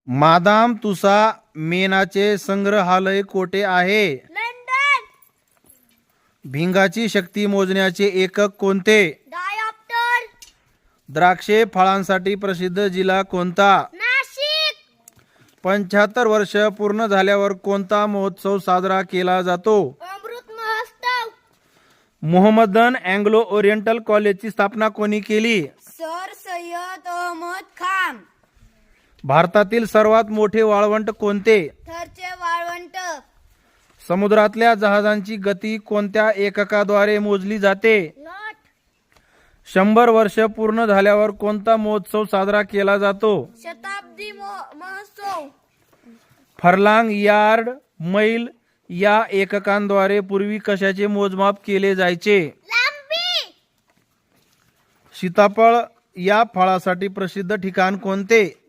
Madame तुसा मेणाचे संग्रहालय कोठे आहे? लंडन. भिंगाची शक्ती मोजण्याचे एकक कोणते? डायोप्टर. द्राक्षे फळांसाठी प्रसिद्ध जिल्हा कोणता? नाशिक. 75 वर्ष पूर्ण झाल्यावर कोणता महोत्सव साजरा केला जातो? Amrit Mahotsav. Mohammedan Anglo oriental कॉलेजची स्थापना कोणी केली? सर सय्यद अहमद खान. भारतातील सर्वात मोठे वाळवंट कोणते? थरचे वाळवंट. समुद्रातल्या जहाजांची गती कोणत्या एककाद्वारे मोजली जाते? नॉट. 100 वर्ष पूर्ण झाल्यावर कोणता महोत्सव साजरा केला जातो? शताब्दी महोत्सव. फरलांग, यार्ड, मैल या एककांद्वारे पूर्वी कशाचे मोजमाप केले जायचे? लांबी. सीताफळ या फळासाठी प्रसिद्ध ठिकाण कोणते?